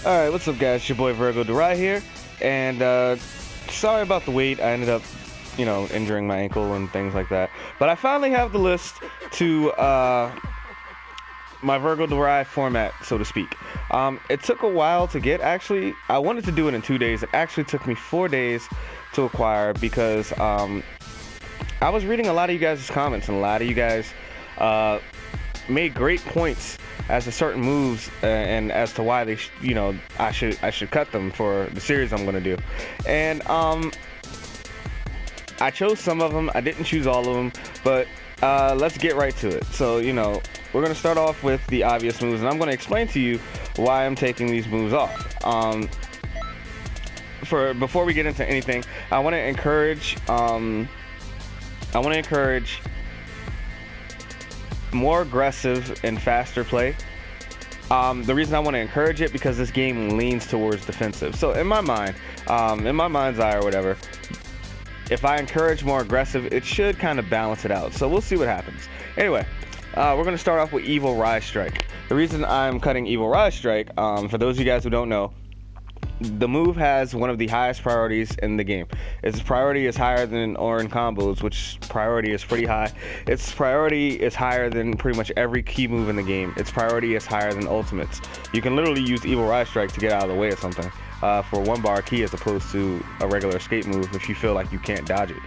Alright, what's up guys, it's your boy Virgo Durai here, and sorry about the wait. I ended up, injuring my ankle and things like that. But I finally have the list to my Virgo Durai format, so to speak. It took a while to get, actually. I wanted to do it in 2 days. It actually took me 4 days to acquire because I was reading a lot of you guys' comments, and a lot of you guys made great points as to certain moves and as to why they I should cut them for the series I'm gonna do. And I chose some of them. I didn't choose all of them, but let's get right to it. So we're gonna start off with the obvious moves, and I'm gonna explain to you why I'm taking these moves off. Before we get into anything, I want to encourage more aggressive and faster play. The reason I want to encourage it, because this game leans towards defensive. So in my mind, in my mind's eye or whatever, if I encourage more aggressive, it should kind of balance it out. So we'll see what happens. Anyway, we're going to start off with Evil Rise Strike. The reason I'm cutting Evil Rise Strike, for those of you guys who don't know, the move has one of the highest priorities in the game. Its priority is higher than Orin combos, which priority is pretty high. Its priority is higher than pretty much every key move in the game. Its priority is higher than ultimates. You can literally use Evil Rise Strike to get out of the way of something for 1-bar key, as opposed to a regular escape move if you feel like you can't dodge it.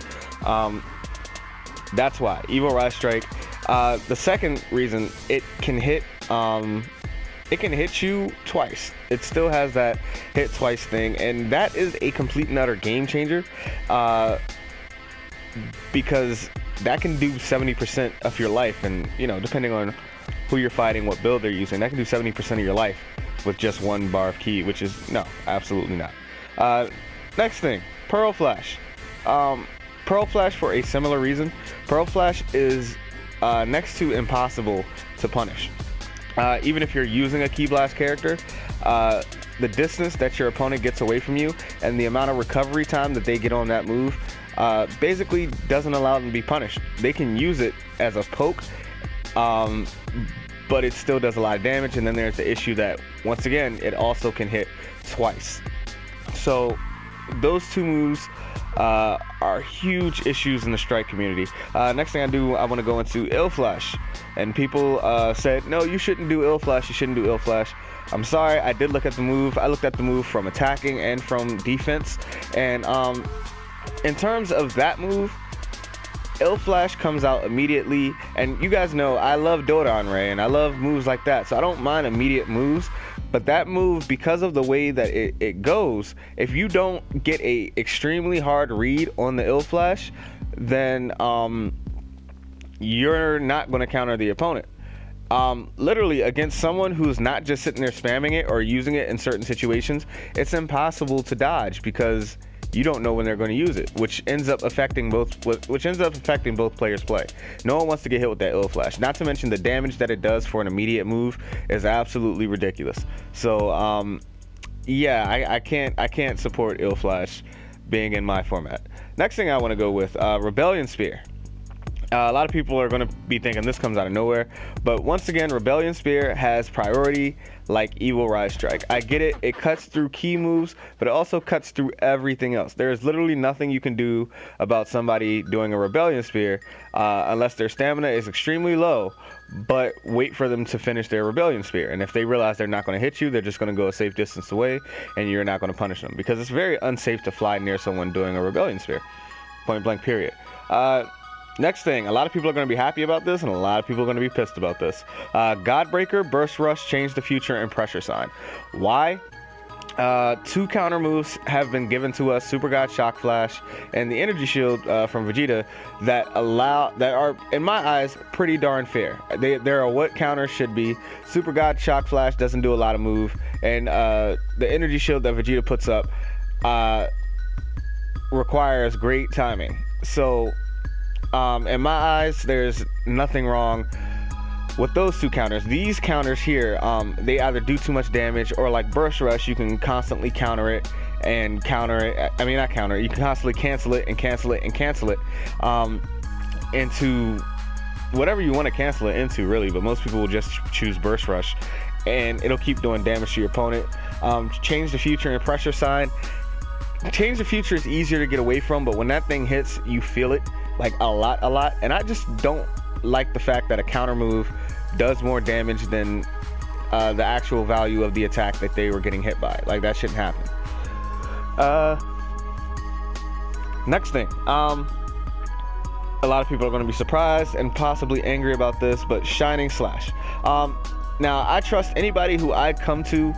That's why Evil Rise Strike. The second reason, it can hit you twice. It still has that hit twice thing, and that is a complete and utter game changer, because that can do 70% of your life, and depending on who you're fighting, what build they're using, that can do 70% of your life with just 1 bar of key, which is no, absolutely not. Next thing, Pearl Flash. Pearl Flash, for a similar reason. Pearl Flash is next to impossible to punish. Even if you're using a Key Blast character, the distance that your opponent gets away from you and the amount of recovery time that they get on that move basically doesn't allow them to be punished. They can use it as a poke, but it still does a lot of damage. And then there's the issue that, once again, it also can hit twice. So those two moves are huge issues in the strike community. Next thing I want to go into Ill Flash. And people said, no, you shouldn't do Ill Flash, you shouldn't do Ill Flash. I'm sorry, I did look at the move. I looked at the move from attacking and from defense. And in terms of that move, Ill Flash comes out immediately. And you guys know I love Dodon Ray and I love moves like that, so I don't mind immediate moves. But that move, because of the way that it goes, if you don't get a extremely hard read on the Ill Flash, then you're not going to counter the opponent. Literally, against someone who's not just sitting there spamming it or using it in certain situations, it's impossible to dodge because you don't know when they're going to use it, which ends up affecting both players' play. No one wants to get hit with that Ill Flash. Not to mention the damage that it does for an immediate move is absolutely ridiculous. So yeah, I can't support Ill Flash being in my format. Next thing I want to go with Rebellion Spear. A lot of people are going to be thinking this comes out of nowhere, but once again, Rebellion Spear has priority like Evil Rise Strike. I get it, it cuts through key moves, but it also cuts through everything else. There is literally nothing you can do about somebody doing a Rebellion Spear unless their stamina is extremely low, but wait for them to finish their Rebellion Spear. And if they realize they're not going to hit you, they're just going to go a safe distance away, and you're not going to punish them, because it's very unsafe to fly near someone doing a Rebellion Spear. Point blank period. Next thing, a lot of people are going to be happy about this, and a lot of people are going to be pissed about this. Godbreaker, Burst Rush, Change the Future, and Pressure Sign. Why? 2 counter moves have been given to us, Super God Shock Flash and the Energy Shield from Vegeta, that are, in my eyes, pretty darn fair. They're what counters should be. Super God Shock Flash doesn't do a lot of move, and the Energy Shield that Vegeta puts up requires great timing. So in my eyes, there's nothing wrong with those 2 counters. These counters here, they either do too much damage, or like Burst Rush, you can constantly counter it and counter it. I mean, not counter it, you can constantly cancel it and cancel it and cancel it into whatever you want to cancel it into, really. But most people will just choose Burst Rush, and it'll keep doing damage to your opponent. Change the future and pressure sign. Change the future is easier to get away from, but when that thing hits, you feel it like a lot. And I just don't like the fact that a counter move does more damage than the actual value of the attack that they were getting hit by. Like, that shouldn't happen. Next thing, a lot of people are going to be surprised and possibly angry about this, but Shining Slash. Now, I trust anybody who I come to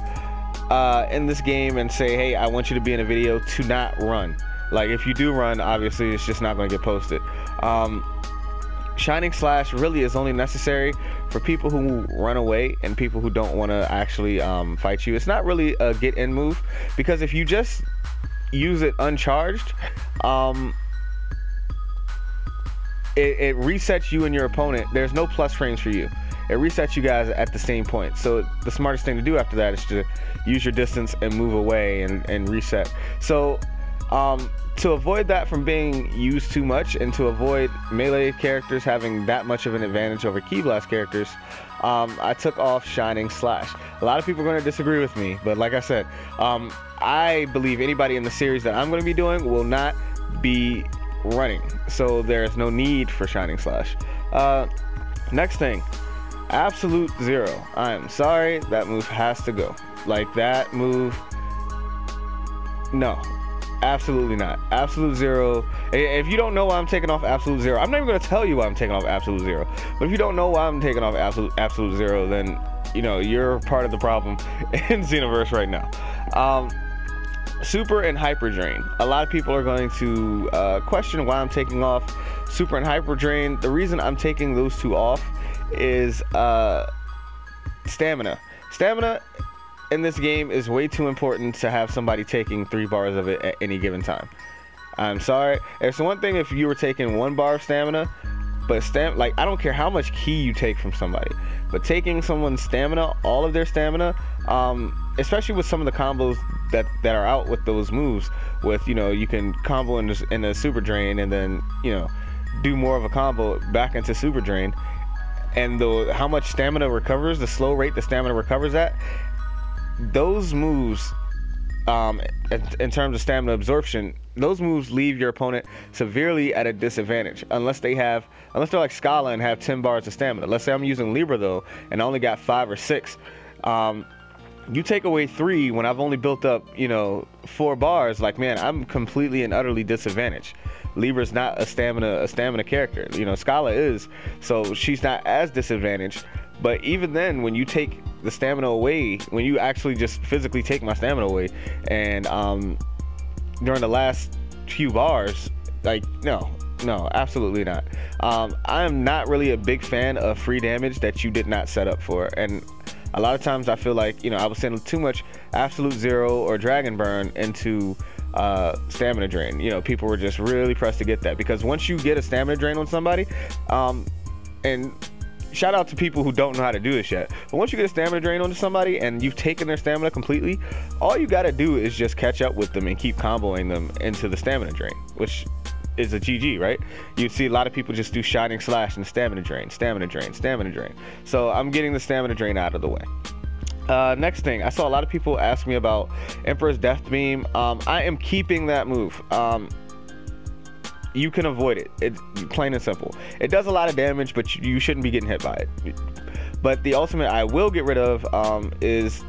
in this game and say, hey, I want you to be in a video, to not run. Like, if you do run, obviously it's just not going to get posted. Shining Slash really is only necessary for people who run away and people who don't want to actually fight you. It's not really a get in move, because if you just use it uncharged, it resets you and your opponent. There's no plus frames for you. It resets you guys at the same point. So the smartest thing to do after that is to use your distance and move away and reset. So to avoid that from being used too much, and to avoid melee characters having that much of an advantage over Ki Blast characters, I took off Shining Slash. A lot of people are going to disagree with me, but like I said, I believe anybody in the series that I'm going to be doing will not be running, so there's no need for Shining Slash. Next thing, Absolute Zero. I am sorry, that move has to go. Like, that move, no, absolutely not. Absolute Zero. If you don't know why I'm taking off Absolute Zero, I'm not even going to tell you why I'm taking off Absolute Zero. But if you don't know why I'm taking off Absolute Zero, then, you know, you're part of the problem in Xenoverse right now. Super and Hyper Drain. A lot of people are going to question why I'm taking off Super and Hyper Drain. The reason I'm taking those two off is stamina. Stamina in this game is way too important to have somebody taking 3 bars of it at any given time. I'm sorry. It's one thing if you were taking 1 bar of stamina, but like, I don't care how much ki you take from somebody, but taking someone's stamina, all of their stamina, especially with some of the combos that are out with those moves, with, you know, you can combo in a Super Drain and then, you know, do more of a combo back into Super Drain, and how much stamina recovers, the slow rate the stamina recovers at, those moves, in terms of stamina absorption, those moves leave your opponent severely at a disadvantage unless they're like Scala and have 10 bars of stamina. Let's say I'm using Libra though and I only got 5 or 6. You take away 3 when I've only built up, you know, 4 bars. Like, man, I'm completely and utterly disadvantaged. Libra's not a stamina character. You know, Scala is, so she's not as disadvantaged. But even then, when you take the stamina away, when you actually just physically take my stamina away, and during the last few bars, like, no, absolutely not. I am not really a big fan of free damage that you did not set up for, and a lot of times I feel like, you know, I was sending too much Absolute Zero or Dragon Burn into stamina drain. You know, people were just really pressed to get that, because once you get a stamina drain on somebody, and shout out to people who don't know how to do this yet, but once you get a stamina drain onto somebody and you've taken their stamina completely, all you got to do is just catch up with them and keep comboing them into the stamina drain, which is a GG, right? You see a lot of people just do Shining Slash and stamina drain. So I'm getting the stamina drain out of the way. Next thing, I saw a lot of people ask me about Emperor's Death Beam. I am keeping that move. You can avoid it. It's plain and simple. It does a lot of damage, but you shouldn't be getting hit by it. But the ultimate I will get rid of is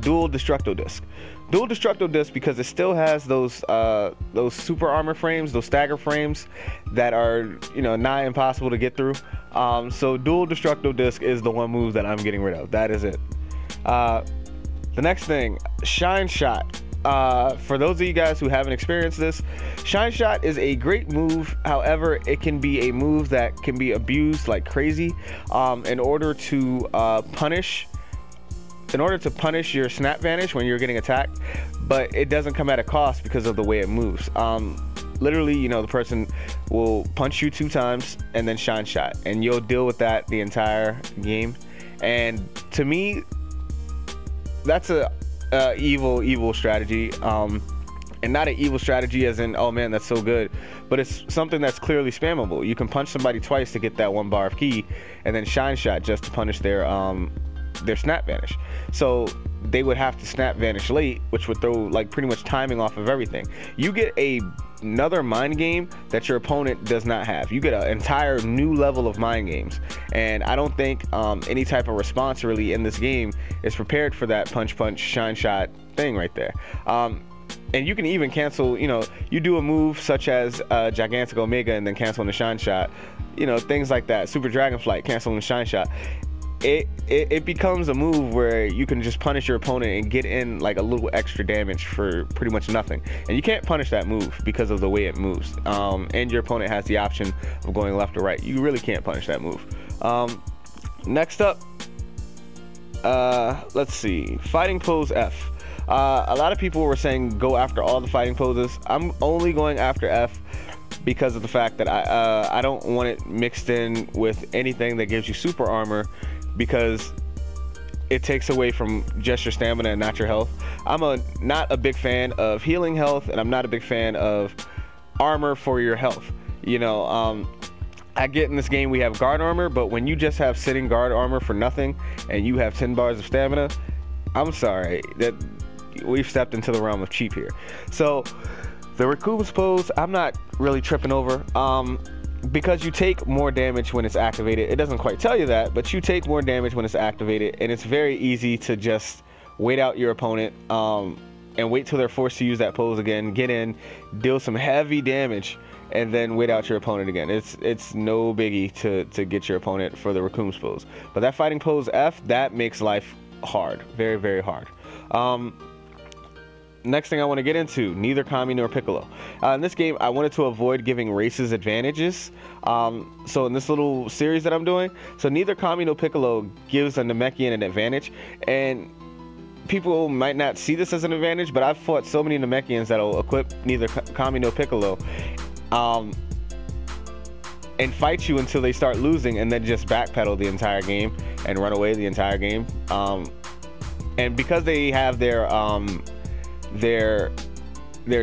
Dual Destructo Disc. Dual Destructo Disc, because it still has those super armor frames, those stagger frames that are, you know, nigh impossible to get through. So Dual Destructo Disc is the one move that I'm getting rid of. That is it. The next thing, Shine Shot. For those of you guys who haven't experienced this, Shine Shot is a great move. However, it can be a move that can be abused like crazy in order to punish your Snap Vanish when you're getting attacked, but it doesn't come at a cost because of the way it moves. Literally, you know, the person will punch you 2 times and then Shine Shot, and you'll deal with that the entire game. And to me, that's a evil strategy, and not an evil strategy as in, oh man, that's so good, but it's something that's clearly spammable. You can punch somebody twice to get that 1 bar of ki, and then Shine Shot just to punish their Snap Vanish. So they would have to snap vanish late, which would throw like pretty much timing off of everything. You get another mind game that your opponent does not have. You get an entire new level of mind games, and I don't think any type of response really in this game is prepared for that punch shine shot thing right there. And you can even cancel, you know, you do a move such as Gigantic Omega and then canceling the shine shot, you know, things like that. Super Dragon Flight, canceling the shine shot. It becomes a move where you can just punish your opponent and get in like a little extra damage for pretty much nothing. And you can't punish that move because of the way it moves. And your opponent has the option of going left or right. You really can't punish that move. Next up, let's see, fighting pose F. A lot of people were saying go after all the fighting poses. I'm only going after F because of the fact that I don't want it mixed in with anything that gives you super armor, because it takes away from just your stamina and not your health. I'm not a big fan of healing health, and I'm not a big fan of armor for your health. You know, I get in this game we have guard armor, but when you just have sitting guard armor for nothing and you have 10 bars of stamina, I'm sorry, that we've stepped into the realm of cheap here. So the Raccoon's pose, I'm not really tripping over, because you take more damage when it's activated. It doesn't quite tell you that, but you take more damage when it's activated, and it's very easy to just wait out your opponent and wait till they're forced to use that pose again, get in, deal some heavy damage, and then wait out your opponent again. It's no biggie to get your opponent for the Raccoon's pose. But that fighting pose F, that makes life hard, very, very hard. Next thing I want to get into, neither Kami nor Piccolo. In this game, I wanted to avoid giving races advantages. So in this little series that I'm doing, so neither Kami nor Piccolo gives a Namekian an advantage. And people might not see this as an advantage, but I've fought so many Namekians that'll equip neither Kami nor Piccolo and fight you until they start losing, and then just backpedal the entire game and run away the entire game. And because they have their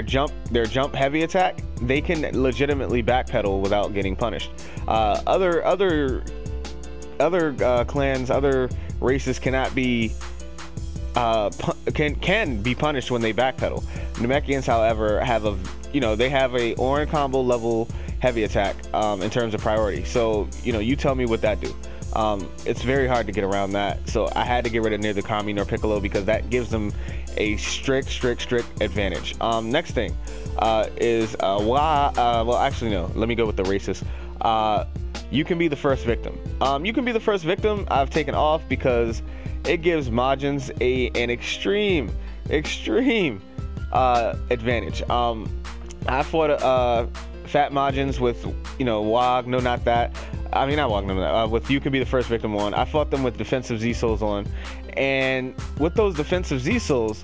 jump heavy attack, they can legitimately backpedal without getting punished. Other clans, other races cannot be can be punished when they backpedal. Namekians, however, have they have a Orin combo level heavy attack in terms of priority. So you tell me what that do. It's very hard to get around that, so I had to get rid of neither Kami nor Piccolo because that gives them a strict advantage. Next thing is well, actually no, let me go with the races. You can be the first victim. You can be the first victim I've taken off because it gives Majins an extreme advantage. I fought fat Majins with Wog, no, not that. I mean, not walking them with you can be the first victim on. I fought them with defensive Z-Souls on, and with those defensive Z-Souls,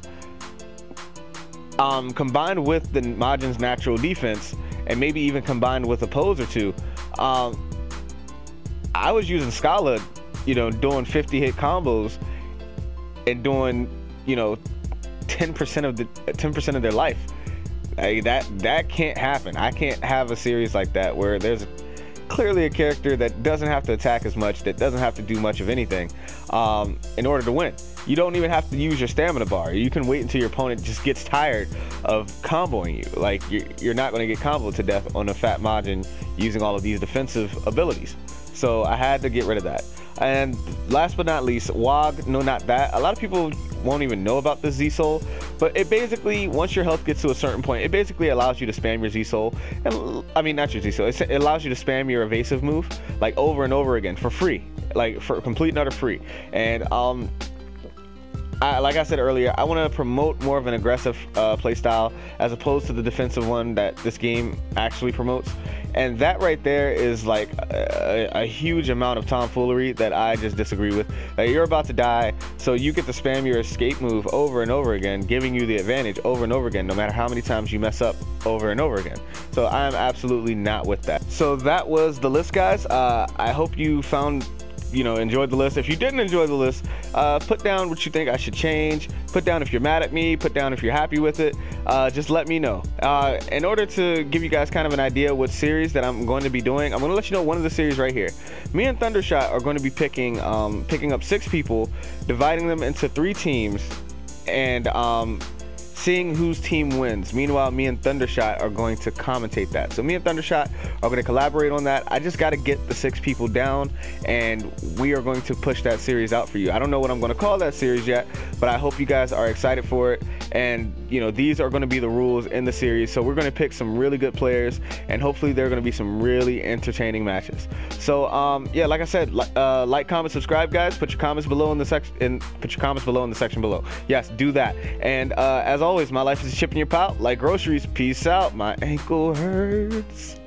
combined with the Majin's natural defense, and maybe even combined with a pose or two, I was using Scala, doing 50 hit combos and doing 10% of their life. That can't happen. I can't have a series like that where there's clearly a character that doesn't have to attack as much, that doesn't have to do much of anything in order to win. You don't even have to use your stamina bar. You can wait until your opponent just gets tired of comboing you. Like, you're not going to get comboed to death on a fat Majin using all of these defensive abilities. So I had to get rid of that. And last but not least, Wog, no, not that. A lot of people won't even know about this Z-Soul, but it basically, once your health gets to a certain point, it basically allows you to spam your Z-Soul. And I mean, not your Z-Soul, it allows you to spam your evasive move like over and over again for free, like for complete and utter free. And like I said earlier, I want to promote more of an aggressive playstyle as opposed to the defensive one that this game actually promotes. And that right there is like a huge amount of tomfoolery that I just disagree with. Like, you're about to die, so you get to spam your escape move over and over again, giving you the advantage over and over again, no matter how many times you mess up over and over again. So I am absolutely not with that. So that was the list, guys. I hope you enjoyed the list. If you didn't enjoy the list, put down what you think I should change. Put down if you're mad at me. Put down if you're happy with it. Just let me know. In order to give you guys kind of an idea what series that I'm going to be doing, I'm going to let you know one of the series right here. Me and Thundershot are going to be picking up 6 people, dividing them into 3 teams, and seeing whose team wins. Meanwhile, me and Thundershot are going to commentate that. So me and Thundershot are going to collaborate on that. I just got to get the 6 people down, and we are going to push that series out for you. I don't know what I'm going to call that series yet, but I hope you guys are excited for it. And you know, these are going to be the rules in the series. So we're going to pick some really good players, and hopefully there are going to be some really entertaining matches. So yeah, like I said, like, comment, subscribe, guys. Put your comments below in the section. Put your comments below in the section below. Yes, do that. And as always, my life is a chip in your pouch, like groceries. Peace out. My ankle hurts.